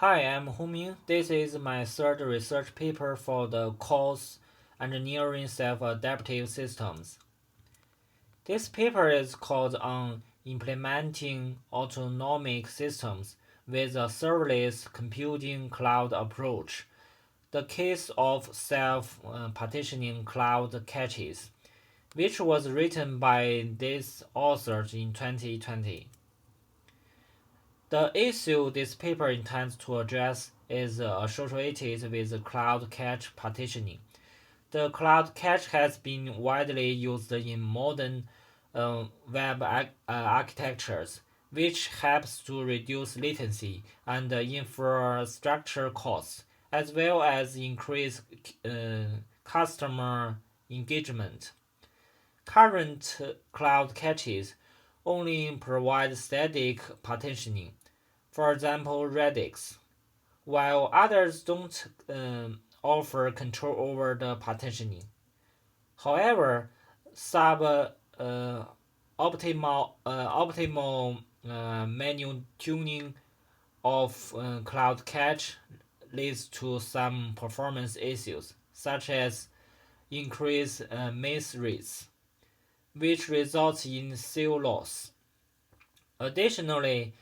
Hi, I'm Huming. This is my third research paper for the course Engineering Self-Adaptive Systems. This paper is called on implementing autonomic systems with a serverless computing cloud approach, the case of self-partitioning cloud caches, which was written by these authors in 2020. The issue this paper intends to address is associated with cloud cache partitioning. The cloud cache has been widely used in modern web architectures, which helps to reduce latency and infrastructure costs, as well as increase customer engagement. Current cloud caches only provide static partitioning, for example Redux, while others don't offer control over the partitioning. However, optimal menu tuning of cloud cache leads to some performance issues, such as increased miss rates, which results in seal loss. Additionally,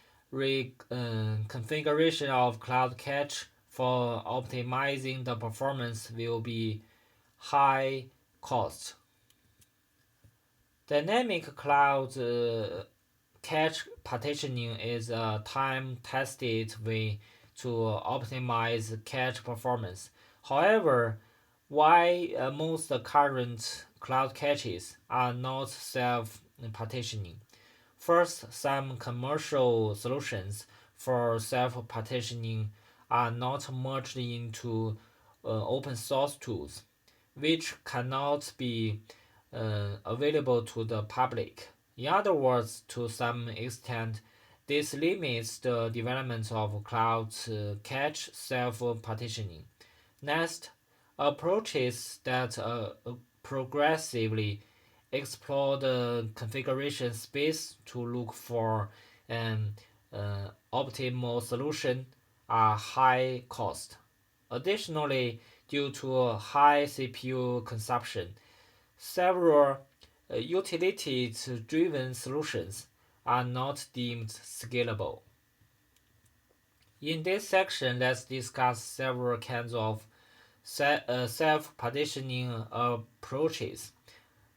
configuration of Cloud Cache for optimizing the performance will be high cost. Dynamic Cloud Cache partitioning is a time-tested way to optimize cache performance. However, why most current cloud caches are not self-partitioning? First, some commercial solutions for self-partitioning are not merged into open source tools, which cannot be available to the public. In other words, to some extent, this limits the development of cloud cache self-partitioning. Next, approaches that progressively explore the configuration space to look for an optimal solution are high cost. Additionally, due to high CPU consumption, several utility-driven solutions are not deemed scalable. In this section, let's discuss several kinds of self-partitioning approaches.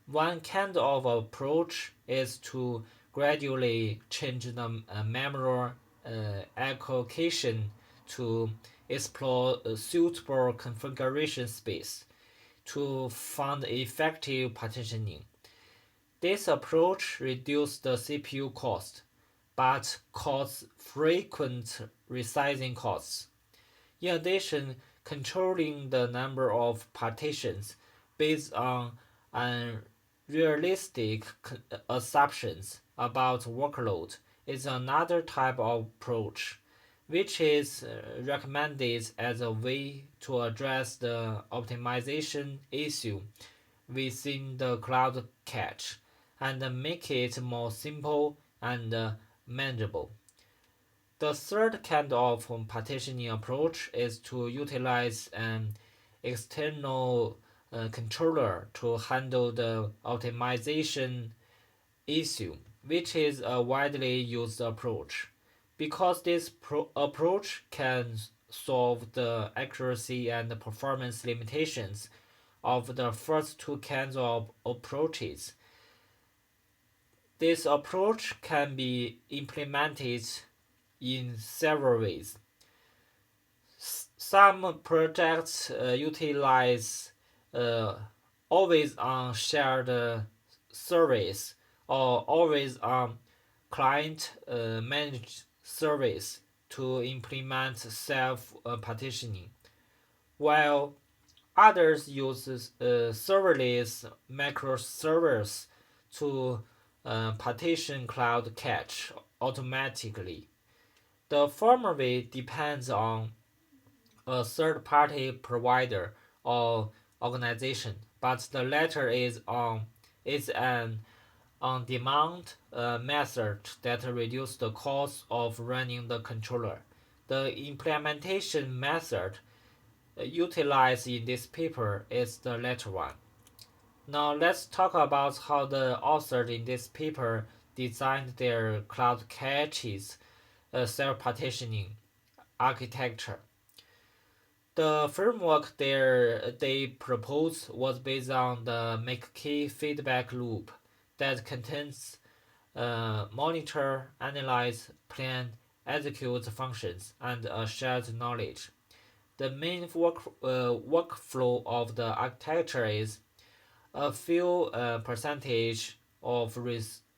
One kind of approach is to gradually change the memory allocation to explore a suitable configuration space to find effective partitioning. This approach reduces the CPU cost, but causes frequent resizing costs. In addition, controlling the number of partitions based on unrealistic assumptions about workload is another type of approach, which is recommended as a way to address the optimization issue within the cloud cache and make it more simple and manageable. The third kind of partitioning approach is to utilize an external controller to handle the optimization issue, which is a widely used approach. Because this approach can solve the accuracy and performance limitations of the first two kinds of approaches, this approach can be implemented in several ways. Some projects utilize always on shared service or always on client managed service to implement self partitioning, while others use serverless microservers to partition cloud cache automatically. The former way depends on a third party provider or organization, but the latter is an on demand method that reduces the cost of running the controller. The implementation method utilized in this paper is the latter one. Now let's talk about how the authors in this paper designed their cloud caches self-partitioning architecture. The framework they proposed was based on the MAPE-K feedback loop that contains monitor, analyze, plan, execute functions, and a shared knowledge. The main workflow of the architecture is a few percentage of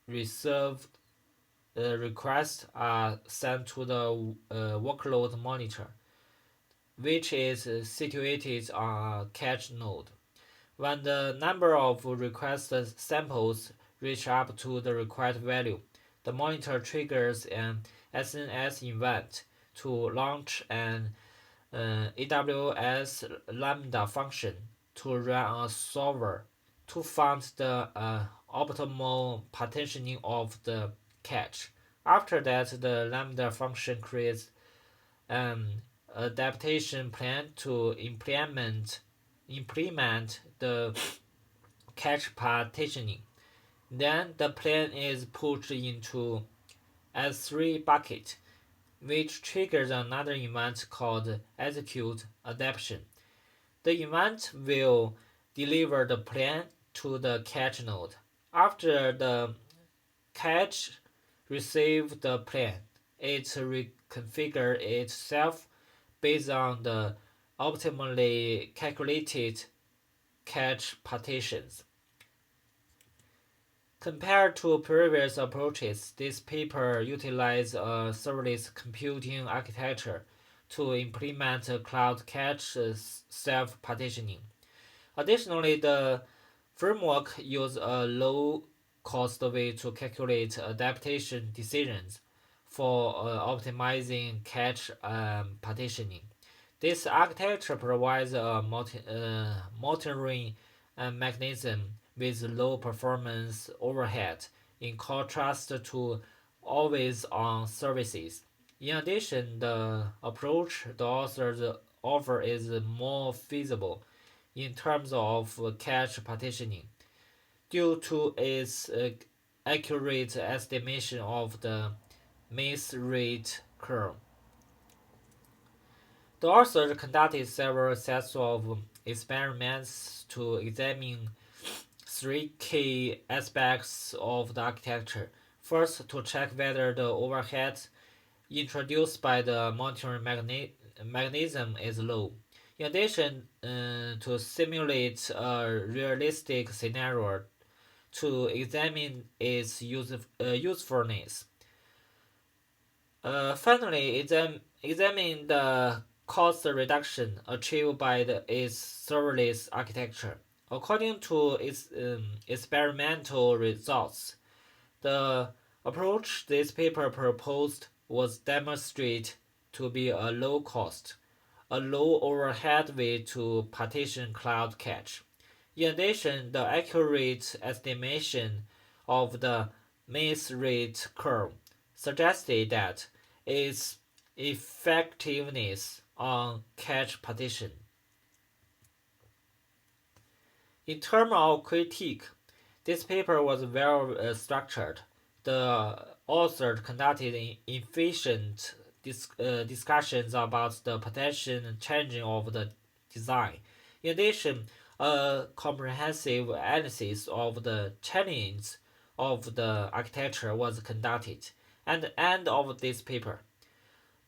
reserved requests are sent to the workload monitor, which is situated on a cache node. When the number of requested samples reach up to the required value, the monitor triggers an SNS event to launch an AWS Lambda function to run a solver to find the optimal partitioning of the cache. After that, the Lambda function creates an adaptation plan to implement the cache partitioning. Then the plan is pushed into S3 bucket, which triggers another event called execute adaptation. The event will deliver the plan to the cache node. After the cache receives the plan, it reconfigures itself based on the optimally calculated cache partitions. Compared to previous approaches, this paper utilized a serverless computing architecture to implement cloud cache self-partitioning. Additionally, the framework used a low-cost way to calculate adaptation decisions for optimizing cache partitioning. This architecture provides a monitoring mechanism with low performance overhead, in contrast to always-on services. In addition, the approach the authors offer is more feasible in terms of cache partitioning due to its accurate estimation of the miss rate curve. The authors conducted several sets of experiments to examine three key aspects of the architecture. First, to check whether the overhead introduced by the monitoring mechanism is low. In addition, to simulate a realistic scenario to examine its usefulness. Finally, examine the cost reduction achieved by its serverless architecture. According to its experimental results, the approach this paper proposed was demonstrated to be a low cost, a low overhead way to partition cloud cache. In addition, the accurate estimation of the miss rate curve suggested that its effectiveness on cache partition. In terms of critique, this paper was well structured. The author conducted efficient discussions about the potential changing of the design. In addition, a comprehensive analysis of the challenges of the architecture was conducted. At the end of this paper,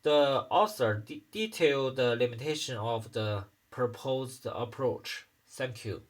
the author detailed the limitation of the proposed approach. Thank you.